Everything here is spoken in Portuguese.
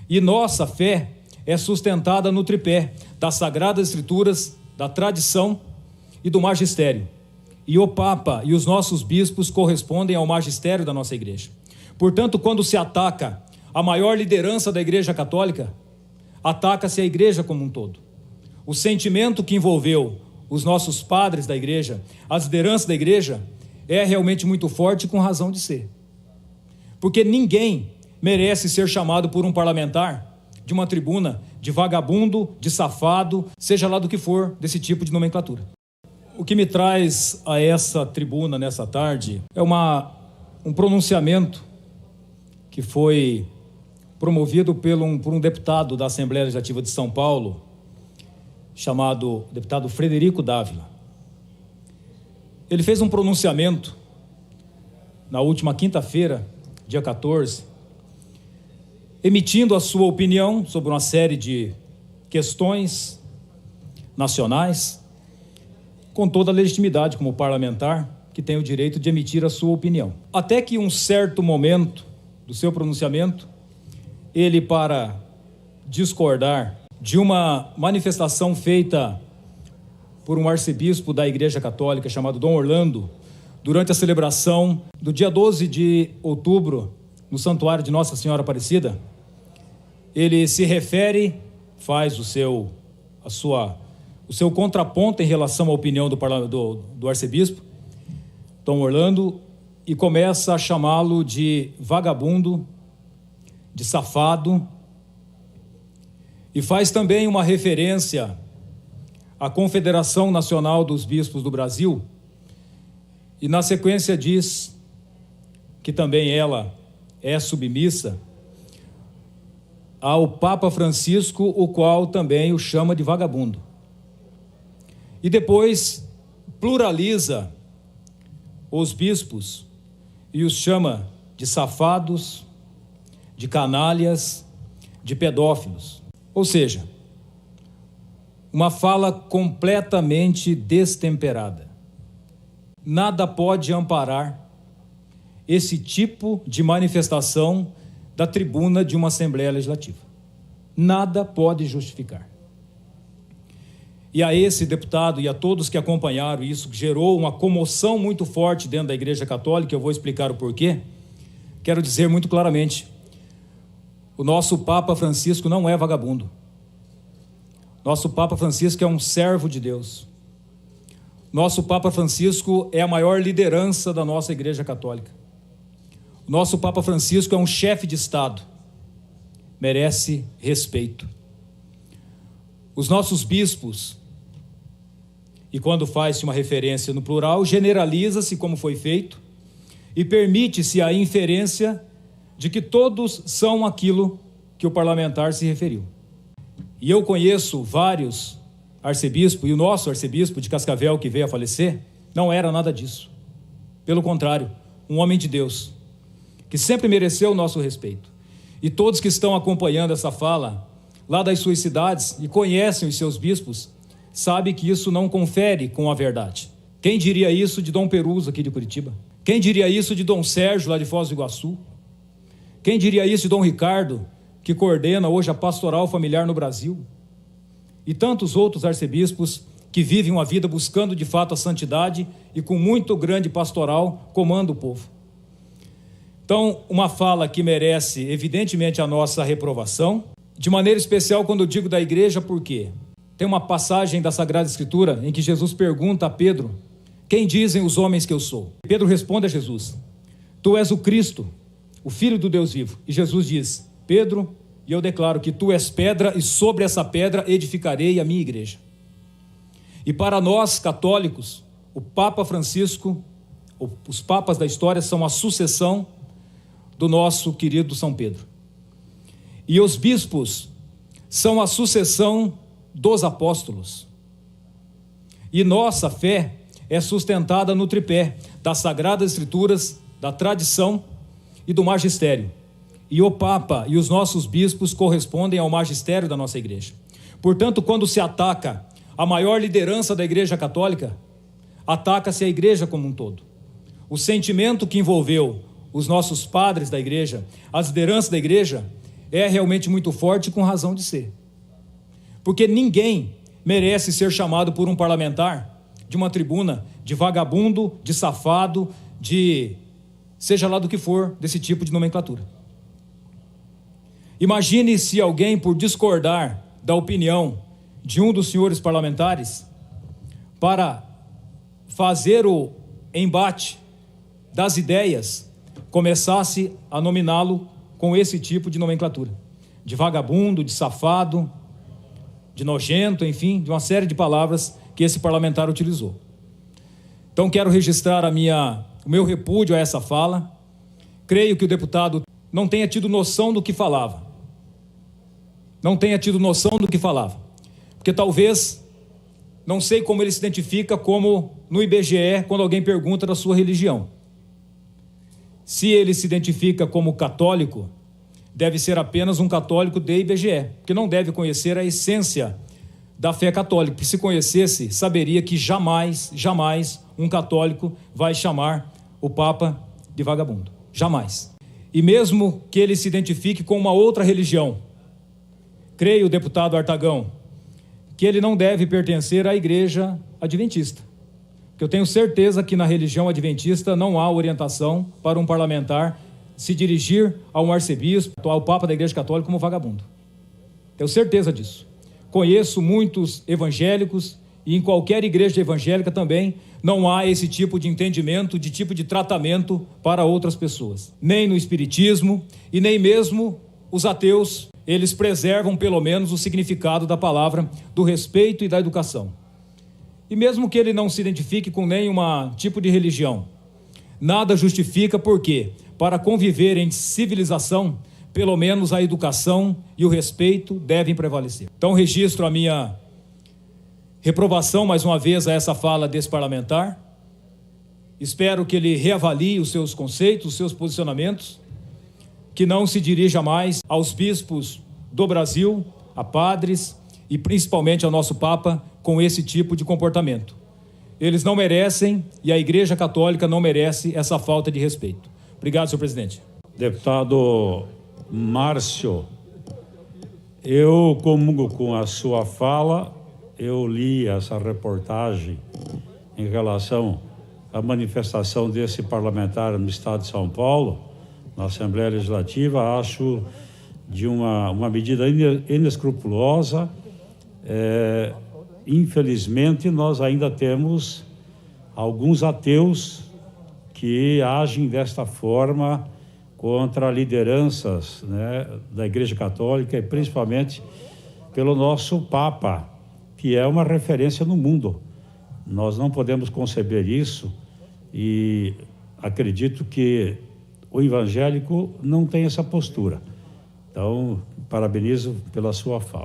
E nossa fé é sustentada no tripé das Sagradas Escrituras, da tradição e do magistério. E o Papa e os nossos bispos correspondem ao magistério da nossa igreja. Portanto, quando se ataca a maior liderança da Igreja Católica, ataca-se a igreja como um todo. O sentimento que envolveu os nossos padres da igreja, as lideranças da igreja, é realmente muito forte, com razão de ser. Porque ninguém merece ser chamado por um parlamentar de uma tribuna de vagabundo, de safado, seja lá do que for, desse tipo de nomenclatura. O que me traz a essa tribuna nessa tarde é um pronunciamento que foi promovido por um deputado da Assembleia Legislativa de São Paulo, chamado deputado Frederico Dávila. Ele fez um pronunciamento na última quinta-feira, dia 14, emitindo a sua opinião sobre uma série de questões nacionais, com toda a legitimidade como parlamentar, que tem o direito de emitir a sua opinião. Até que um certo momento do seu pronunciamento, ele, para discordar de uma manifestação feita por um arcebispo da Igreja Católica chamado Dom Orlando, durante a celebração do dia 12 de outubro, no Santuário de Nossa Senhora Aparecida, ele se refere, faz o seu contraponto em relação à opinião do arcebispo, Dom Orlando, e começa a chamá-lo de vagabundo, de safado, e faz também uma referência à Confederação Nacional dos Bispos do Brasil, e na sequência diz que também ela é submissa ao Papa Francisco, o qual também o chama de vagabundo. E depois pluraliza os bispos e os chama de safados, de canalhas, de pedófilos. Ou seja, uma fala completamente destemperada. Nada pode amparar esse tipo de manifestação da tribuna de uma Assembleia Legislativa. Nada pode justificar. E a esse deputado e a todos que acompanharam isso, que gerou uma comoção muito forte dentro da Igreja Católica, eu vou explicar o porquê, quero dizer muito claramente: o nosso Papa Francisco não é vagabundo. Nosso Papa Francisco é um servo de Deus. Nosso Papa Francisco é a maior liderança da nossa Igreja Católica. Nosso Papa Francisco é um chefe de Estado. Merece respeito. Os nossos bispos, e quando faz-se uma referência no plural, generaliza-se como foi feito e permite-se a inferência de que todos são aquilo que o parlamentar se referiu. E eu conheço vários arcebispos, e o nosso arcebispo de Cascavel, que veio a falecer, não era nada disso. Pelo contrário, um homem de Deus, que sempre mereceu o nosso respeito. E todos que estão acompanhando essa fala, lá das suas cidades, e conhecem os seus bispos, sabem que isso não confere com a verdade. Quem diria isso de Dom Peruso, aqui de Curitiba? Quem diria isso de Dom Sérgio, lá de Foz do Iguaçu? Quem diria isso de Dom Ricardo, que coordena hoje a pastoral familiar no Brasil? E tantos outros arcebispos que vivem uma vida buscando de fato a santidade e com muito grande pastoral comanda o povo. Então, uma fala que merece evidentemente a nossa reprovação, de maneira especial quando eu digo da igreja, por quê? Tem uma passagem da Sagrada Escritura em que Jesus pergunta a Pedro: quem dizem os homens que eu sou? Pedro responde a Jesus: tu és o Cristo, o Filho do Deus vivo. E Jesus diz: Pedro, e eu declaro que tu és pedra, e sobre essa pedra edificarei a minha igreja. E para nós, católicos, o Papa Francisco, os papas da história são a sucessão do nosso querido São Pedro. E os bispos são a sucessão dos apóstolos. E nossa fé é sustentada no tripé das Sagradas Escrituras, da tradição e do magistério. E o Papa e os nossos bispos correspondem ao magistério da nossa igreja. Portanto, quando se ataca a maior liderança da Igreja Católica, ataca-se a igreja como um todo. O sentimento que envolveu os nossos padres da igreja, as lideranças da igreja, é realmente muito forte, com razão de ser. Porque ninguém merece ser chamado por um parlamentar de uma tribuna de vagabundo, de safado, de seja lá do que for, desse tipo de nomenclatura. Imagine se alguém, por discordar da opinião de um dos senhores parlamentares, para fazer o embate das ideias, começasse a nominá-lo com esse tipo de nomenclatura, de vagabundo, de safado, de nojento, enfim, de uma série de palavras que esse parlamentar utilizou. Então quero registrar o meu repúdio a essa fala. Creio que o deputado não tenha tido noção do que falava. Não tenha tido noção do que falava. Porque talvez, não sei como ele se identifica como no IBGE, quando alguém pergunta da sua religião. Se ele se identifica como católico, deve ser apenas um católico de IBGE, que não deve conhecer a essência da fé católica, porque se conhecesse, saberia que jamais um católico vai chamar o Papa de vagabundo. Jamais. E mesmo que ele se identifique com uma outra religião, creio, deputado Artagão, que ele não deve pertencer à igreja adventista. Porque eu tenho certeza que na religião adventista não há orientação para um parlamentar se dirigir a um arcebispo, ao Papa da Igreja Católica como vagabundo. Tenho certeza disso. Conheço muitos evangélicos e em qualquer igreja evangélica também não há esse tipo de entendimento, de tipo de tratamento para outras pessoas. Nem no espiritismo e nem mesmo os ateus, eles preservam pelo menos o significado da palavra do respeito e da educação. E mesmo que ele não se identifique com nenhum tipo de religião, nada justifica, porque para conviver em civilização, pelo menos a educação e o respeito devem prevalecer. Então registro a minha reprovação mais uma vez a essa fala desse parlamentar. Espero que ele reavalie os seus conceitos, os seus posicionamentos, que não se dirija mais aos bispos do Brasil, a padres e principalmente ao nosso Papa com esse tipo de comportamento. Eles não merecem e a Igreja Católica não merece essa falta de respeito. Obrigado, senhor presidente. Deputado Márcio, eu comungo com a sua fala. Eu li essa reportagem em relação à manifestação desse parlamentar no estado de São Paulo, na Assembleia Legislativa. Acho de uma medida inescrupulosa. Infelizmente, nós ainda temos alguns ateus que agem desta forma contra lideranças, né, da Igreja Católica e principalmente pelo nosso Papa, que é uma referência no mundo. Nós não podemos conceber isso e acredito que o evangélico não tem essa postura. Então, parabenizo pela sua fala.